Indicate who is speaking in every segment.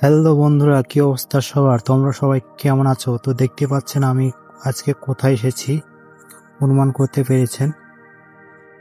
Speaker 1: Hello বন্ধুরা, কি অবস্থা সবার? তোমরা সবাই কেমন আছো? তো দেখতে পাচ্ছেন আমি আজকে কোথায় এসেছি, অনুমান করতে পেরেছেন?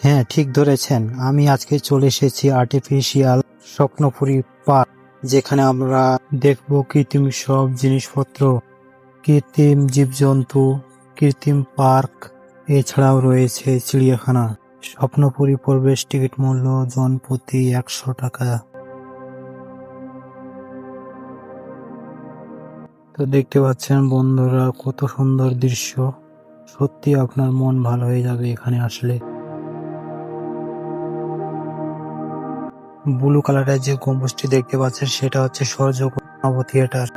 Speaker 1: হ্যাঁ, ঠিক ধরেছেন। আমি আজকে চলে এসেছি আর্টিফিশিয়াল স্বপ্নপুরী পার্ক, যেখানে আমরা দেখব কৃত্রিম সব জিনিসপত্র, কৃত্রিম জীবজন্তু, কৃত্রিম পার্ক। এছাড়াও রয়েছে চিড়িয়াখানা। স্বপ্নপুরী প্রবেশ টিকিট মূল্য জনপ্রতি 100 টাকা। তো দেখতে পাচ্ছেন বন্ধুরা, কত সুন্দর দৃশ্য। সত্যি আপনার মন ভালো হয়ে যাবে এখানে আসলে। ব্লু কালারের যে গম্বুজটি দেখতে পাচ্ছেন সেটা হচ্ছে সূর্য নব থিয়েটার।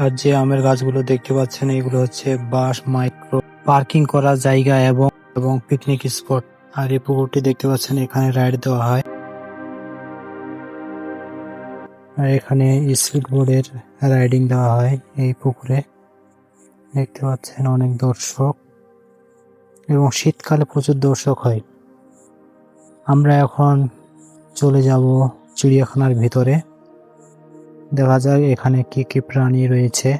Speaker 1: আর যে আমের গাছগুলো দেখতে পাচ্ছেন এগুলো হচ্ছে বাস মাইক্রো পার্কিং করার জায়গা এবং এবং পিকনিক স্পট। আর এই পুকুরটি দেখতে পাচ্ছেন, এখানে রাইড দেওয়া হয়। আর এখানে স্পিড বোর্ডের রাইডিং দেওয়া হয় এই পুকুরে। দেখতে পাচ্ছেন অনেক দর্শক, এবং শীতকালে প্রচুর দর্শক হয়। আমরা এখন চলে যাব চিড়িয়াখানার ভিতরে। দেখা যায় এখানে কি কি প্রাণী রয়েছে।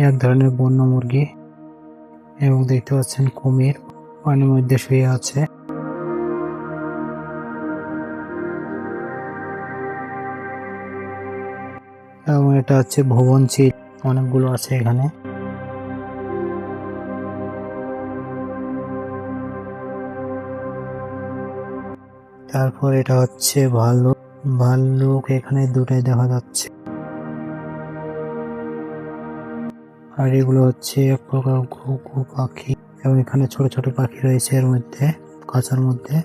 Speaker 1: এক ধরনের বন্য মুরগি, এবং দেখতে পাচ্ছেন কুমির পানির মধ্যে শুয়ে আছে। এবং এটা হচ্ছে ভুবন চিল, অনেকগুলো আছে এখানে। তারপর এটা হচ্ছে ভাল্লুক। ভাল্লুক এখানে দুটাই দেখা যাচ্ছে। আর এগুলো হচ্ছে এক প্রকার ঘুঘু পাখি, এবং এখানে ছোট ছোট পাখি রয়েছে এর মধ্যে, খাঁচার মধ্যে।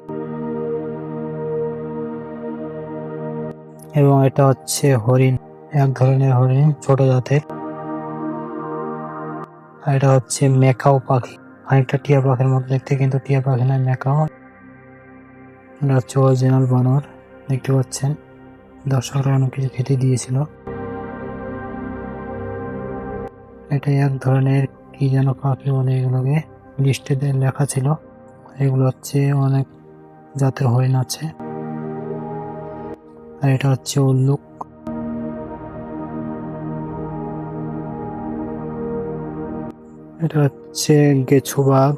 Speaker 1: এবং এটা হচ্ছে হরিণ, এক ধরনের হরিণ, ছোট জাতের। আর এটা হচ্ছে মেকাও পাখি, অনেকটা টিয়া পাখির মতো দেখতে, কিন্তু টিয়া পাখি নয়, মেকাও। এটা হচ্ছে অরিজিনাল বানর। দেখতে পাচ্ছেন দর্শকরা অনেক কিছু খেতে দিয়েছিল। এটা এক ধরনের কি যেন পাখি বলে, এগুলোকে লিস্টে লেখা ছিল। এগুলো হচ্ছে অনেক জাতের হরিণ আছে। আর এটা হচ্ছে উল্লুক। এটা হচ্ছে গেছু বাঘ।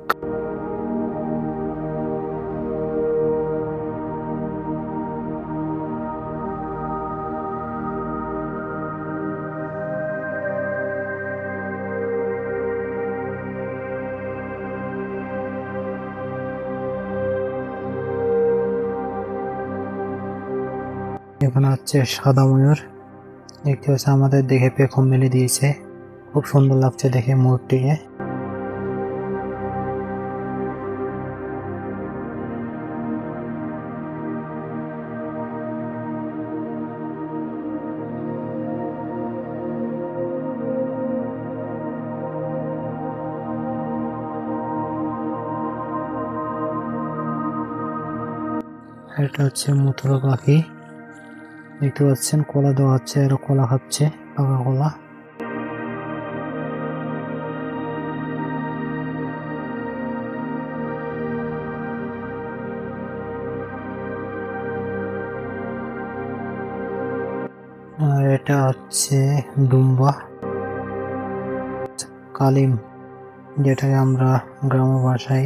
Speaker 1: এখানে হচ্ছে সাদা ময়ূর। দেখতে পাচ্ছি আমাদের দেখে পেখম মেলে দিয়েছে, খুব সুন্দর লাগছে দেখে ময়ূরটিকে। এটা হচ্ছে মুথুরা পাখি। দেখতে পাচ্ছেন কলা দেওয়া হচ্ছে, আর কলা খাচ্ছে, পাকা কলা। আর এটা হচ্ছে ডুম্বা কালিম, যেটাকে আমরা গ্রাম্য ভাষায়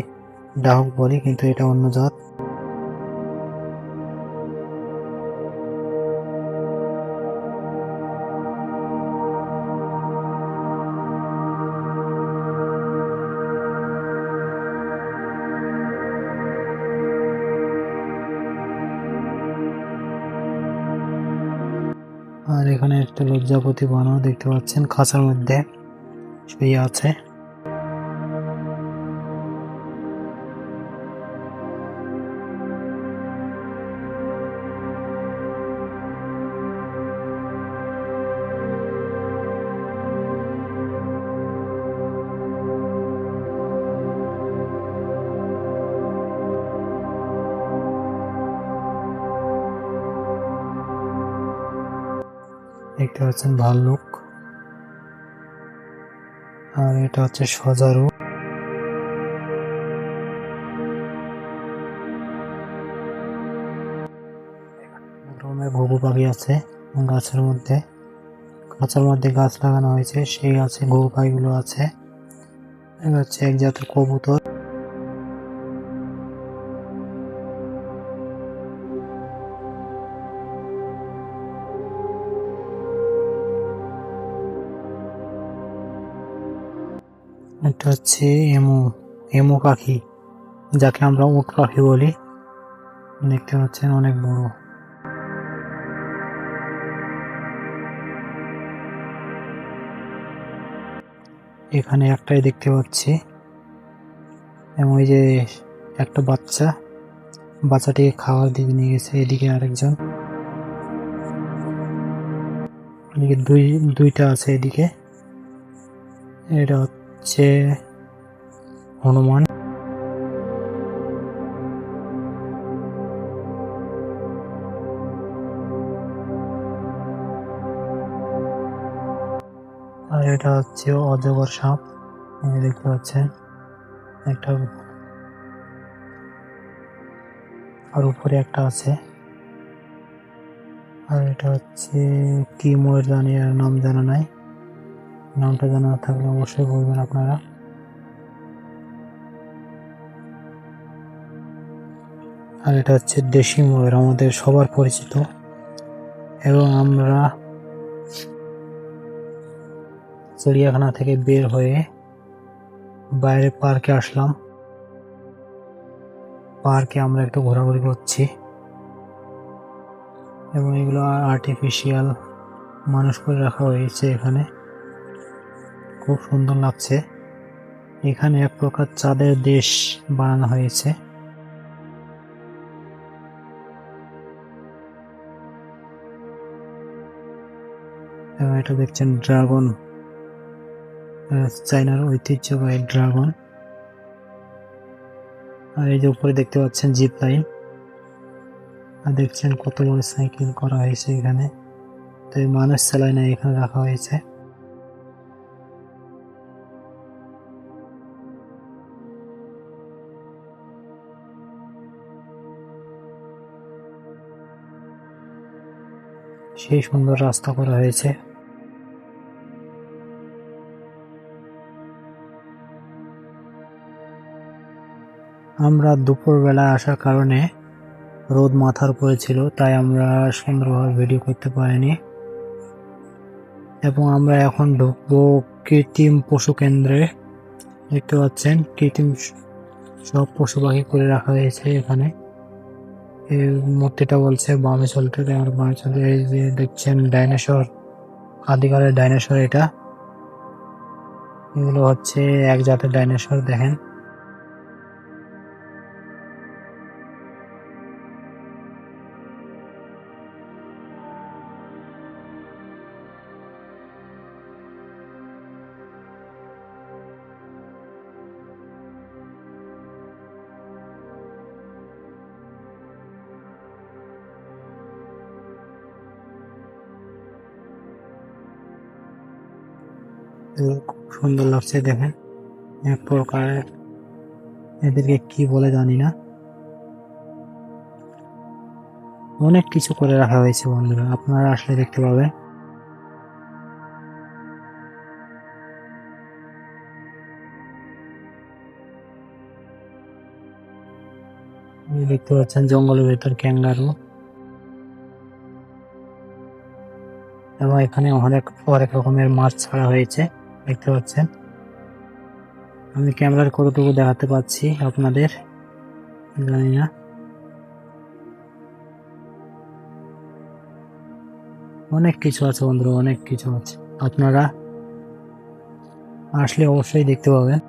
Speaker 1: ডাহুক বলি, কিন্তু এটা অন্য জাত। আর এখানে একটা লজ্জাপতি বানর দেখতে পাচ্ছেন, খাঁচার মধ্যে শুয়ে আছে। দেখতে পাচ্ছেন ভাল্লুক, আর এটা হচ্ছে সজারু। ঘুঘু পাখি আছে গাছের মধ্যে, খাঁচার মধ্যে গাছ লাগানো হয়েছে, সেই গাছে ঘুঘু পাখিগুলো আছে। এটা হচ্ছে এক জাতের কবুতর। এটা হচ্ছে এমু, এমু পাখি, যাকে আমরা উট পাখি বলি। দেখতে পাচ্ছেন অনেক বড়। এখানে একটাই দেখতে পাচ্ছি, এবং এই যে একটা বাচ্চাটিকে খাবার দিকে নিয়ে গেছে। এদিকে আরেকজন, এদিকে দুইটা আছে এদিকে। এটা হচ্ছে হনুমান। আর এটা হচ্ছে অজগর সাপ, দেখতে পাচ্ছেন একটা, আর উপরে একটা আছে। আর এটা হচ্ছে কি ময়ূর জানি, আর নাম জানা নাই, নামটা জানা থাকলে অবশ্যই বলবেন আপনারা। আর এটা হচ্ছে দেশি ময়ূর, আমাদের সবার পরিচিত। এবং আমরা চিড়িয়াখানা থেকে বের হয়ে বাইরে পার্কে আসলাম। পার্কে আমরা একটু ঘোরাঘুরি করছি, এবং এগুলো আর্টিফিশিয়াল মানুষ করে রাখা হয়েছে এখানে, খুব সুন্দর লাগছে। এখানে এক প্রকার চাঁদের দেশ বানানো হয়েছে। এবং এটা দেখছেন ড্রাগন, চায়নার ঐতিহ্যবাহী ড্রাগন। আর এই যে উপরে দেখতে পাচ্ছেন জিপ লাইন, আর দেখছেন কত বড় সাইকেল করা হয়েছে এখানে। তো এই মানুষ চালায় না, এখানে রাখা হয়েছে। সেই সুন্দর রাস্তা করা হয়েছে। আমরা দুপুর বেলা আসার কারণে রোদ মাথার উপরে ছিল, তাই আমরা সুন্দরভাবে ভিডিও করতে পারিনি। এবং আমরা এখন ঢুকবো কৃত্রিম পশু কেন্দ্রে। দেখতে পাচ্ছেন কৃত্রিম সব পশু পাখি করে রাখা হয়েছে এখানে। এই মূর্তিটা বলছে বামে চলতে, আর বামে চলতে। এই যে দেখছেন ডাইনোসর, আদিকালের ডাইনোসর এটা। এগুলো হচ্ছে এক জাতের ডাইনোসর, দেখেন। খুব সুন্দর লাগছে, দেখেন। এক প্রকারের, এদেরকে কি বলে জানি না, অনেক কিছু করে রাখা হয়েছে বন্ধুরা, আপনারা আসলে দেখতে পাবেন। দেখতে পাচ্ছেন জঙ্গলের ভেতর ক্যাঙ্গারু, এবং এখানে অনেক রকমের মাছ ছাড়া হয়েছে, দেখতে পাচ্ছেন। আমি ক্যামেরার কতটুকু দেখাতে পাচ্ছি আপনাদের জানি না। অনেক কিছু আছে বন্ধুরা, অনেক কিছু আছে, আপনারা আসলে অবশ্যই দেখতে পাবেন।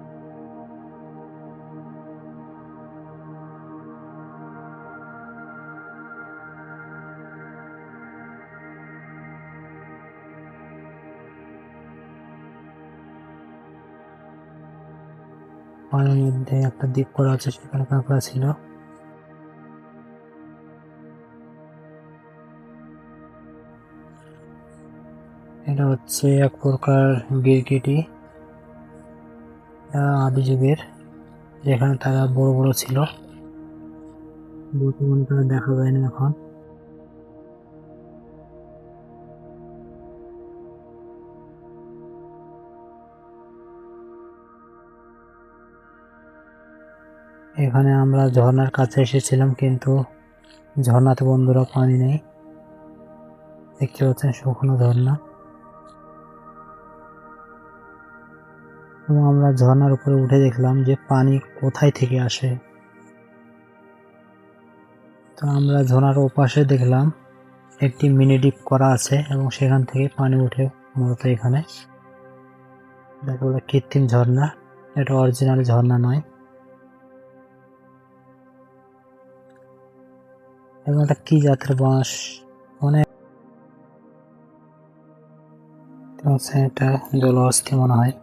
Speaker 1: পানির মধ্যে একটা দ্বীপ করা আছে, সেখানে কাঁকড়া ছিল। এটা হচ্ছে এক প্রকার গিরগিটি, আদি যুগের, যেখানে তারা বড় বড় ছিল। বর্তমানে তারা দেখা যায় না এখন। এখানে আমরা ঝর্ণার কাছে এসেছিলাম, কিন্তু ঝর্ণাতে বন্ধুরা পানি নেই। দেখতে পাচ্ছেন শুকনো ঝর্ণা। এবং আমরা ঝর্ণার উপরে উঠে দেখলাম যে পানি কোথায় থেকে আসে। তো আমরা ঝর্ণার ওপাশে দেখলাম একটি মিনি ডিপ করা আছে এবং সেখান থেকে পানি উঠে মূলত এখানে। দেখো কৃত্রিম ঝর্ণা, এটা অরিজিনাল ঝর্ণা নয়। এবং এটা কি জাতের বাঁশ, অনেক এটা জলহস্তি মনে হয়।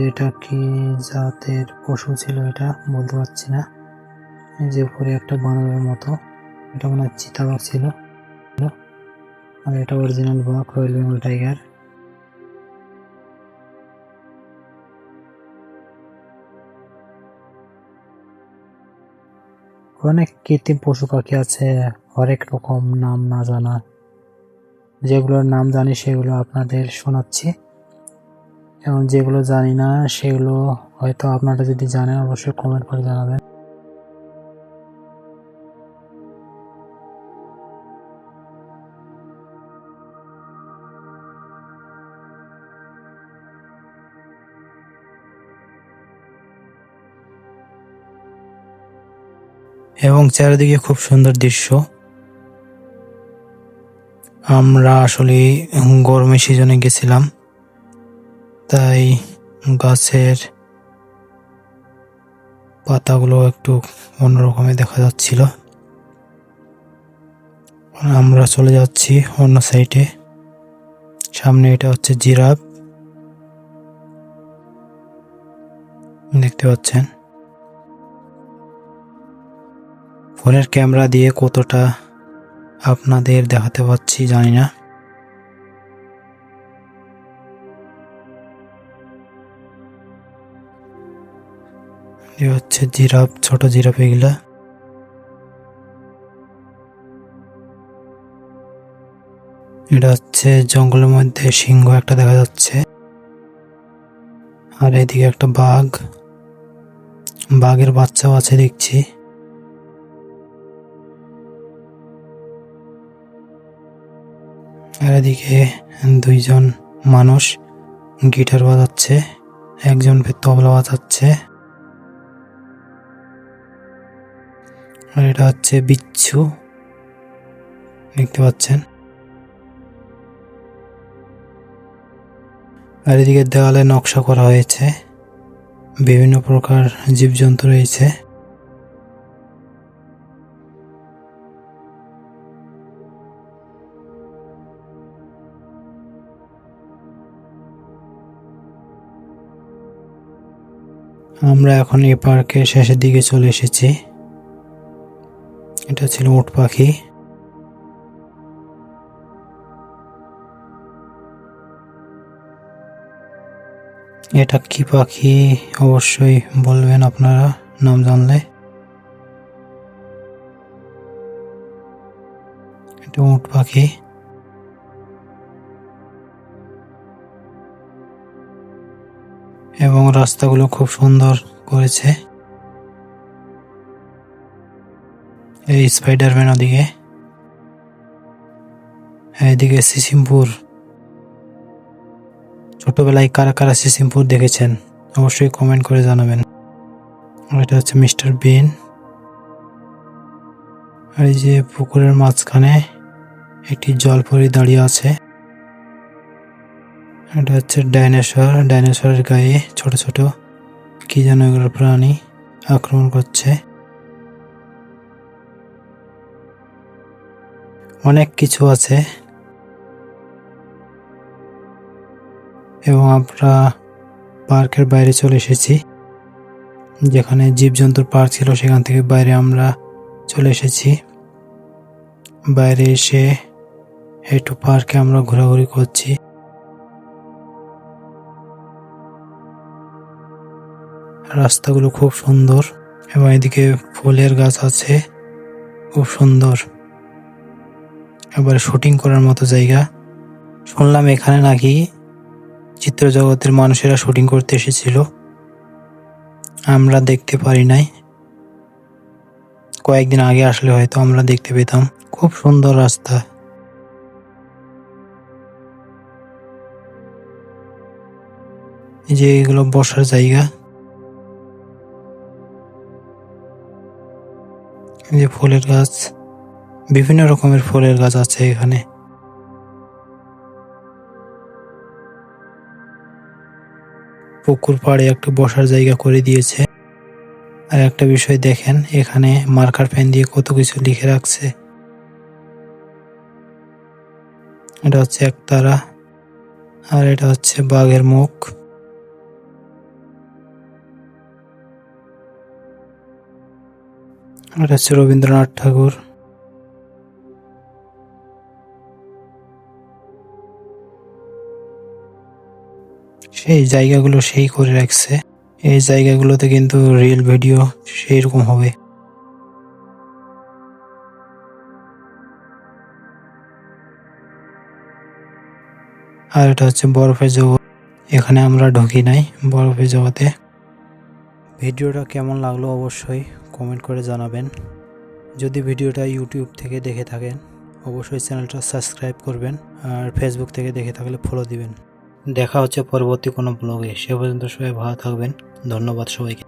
Speaker 1: এটা কি জাতের পশু ছিল এটা বলতে পারছি না। এই যে উপরে একটা বানরের মতো, এটা মনে হয় চিতাবাঘ ছিল। আর এটা অরিজিনাল বাঘ, রয়্যাল বেঙ্গল টাইগার। অনেক কৃত্রিম পশু পাখি আছে, হরেক রকম নাম না জানা। যেগুলোর নাম জানি সেগুলো আপনাদের শোনাচ্ছি, এবং যেগুলো জানি না সেগুলো হয়তো আপনারা যদি জানেন অবশ্যই কমেন্ট করে জানাবেন। এবং চারিদিকে খুব সুন্দর দৃশ্য। আমরা আসলে গরমের সিজনে গেছিলাম, তাই গাছের পাতাগুলো একটু অন্যরকমের দেখা যাচ্ছিল। আমরা চলে যাচ্ছি অন্য সাইডে। সামনে এটা হচ্ছে জিরাফ, দেখতে পাচ্ছেন। ফোনের ক্যামেরা দিয়ে কতটা আপনাদের দেখাতে পাচ্ছি জানি না। এ হচ্ছে জিরাফ, ছোট জিরাফ এগুলা। এটা হচ্ছে জঙ্গলের মধ্যে সিংহ একটা দেখা যাচ্ছে। আর এদিকে একটা বাঘ, বাঘের বাচ্চাও আছে দেখছি। আর এদিকে দুইজন মানুষ গিটার বাজাচ্ছে, একজন তবলা বাজাচ্ছে। আর এটা হচ্ছে বিচ্ছু, দেখতে পাচ্ছেন। আর এদিকে দেওয়ালে নকশা করা হয়েছে, বিভিন্ন প্রকার জীবজন্তু রয়েছে। আমরা এখন এই পার্কের শেষের দিকে চলে এসেছি। এটা ছিল উট পাখি। এটা কি পাখি অবশ্যই বলবেন আপনারা নাম জানলে। এটা উট পাখি। এবং রাস্তাগুলো খুব সুন্দর করেছে। এই স্পাইডারম্যান ওদিকে, এইদিকে সিসিমপুর। ছোটবেলায় কারা কারা সিসিমপুর দেখেছেন অবশ্যই কমেন্ট করে জানাবেন। এটা হচ্ছে মিস্টার বিন। আর এই যে পুকুরের মাঝখানে একটি জলপরি দাঁড়িয়ে আছে। এটা হচ্ছে ডাইনোসর, ডাইনোসরের গায়ে ছোট ছোট কি যেন এগুলো প্রাণী আক্রমণ করছে। অনেক কিছু আছে। এবং আমরা পার্কের বাইরে চলে এসেছি। যেখানে জীবজন্তুর পার্ক ছিল সেখান থেকে বাইরে আমরা চলে এসেছি। বাইরে এসে একটু পার্কে আমরা ঘোরাঘুরি করছি। রাস্তাগুলো খুব সুন্দর এবং এদিকে ফুলের গাছ আছে, খুব সুন্দর। এবারে শুটিং করার মতো জায়গা। শুনলাম এখানে নাকি চিত্র জগতের মানুষেরা শুটিং করতে এসেছিল, আমরা দেখতে পারি নাই। কয়েকদিন আগে আসলে হয়তো আমরা দেখতে পেতাম। খুব সুন্দর রাস্তা। এই যে এগুলো বসার জায়গা। এই যে ফুলের গাছ, বিভিন্ন রকমের ফুলের গাছ আছে এখানে। পুকুর পাড়ে একটা বসার জায়গা করে দিয়েছে। আর একটা বিষয় দেখেন, এখানে মার্কার পেন দিয়ে কত কিছু লিখে রাখছে। এটা হচ্ছে একতারা, আর এটা হচ্ছে বাঘের মুখ। এটা হচ্ছে রবীন্দ্রনাথ ঠাকুর। সেই জায়গাগুলো সেই করে রাখছে। এই জায়গাগুলোতে কিন্তু রিয়েল ভিডিও সেই রকম হবে। আর এটা হচ্ছে বরফের জগৎ। এখানে আমরা ঢুকি নাই বরফের জগতে। ভিডিওটা কেমন লাগলো অবশ্যই কমেন্ট করে জানাবেন। যদি ভিডিওটা ইউটিউব থেকে দেখে থাকেন অবশ্যই চ্যানেলটা সাবস্ক্রাইব করবেন, আর ফেসবুক থেকে দেখে থাকলে ফলো দিবেন। দেখা হচ্ছে পরবর্তী কোনো ব্লগে। সে পর্যন্ত সবাই ভালো থাকবেন। ধন্যবাদ সবাইকে।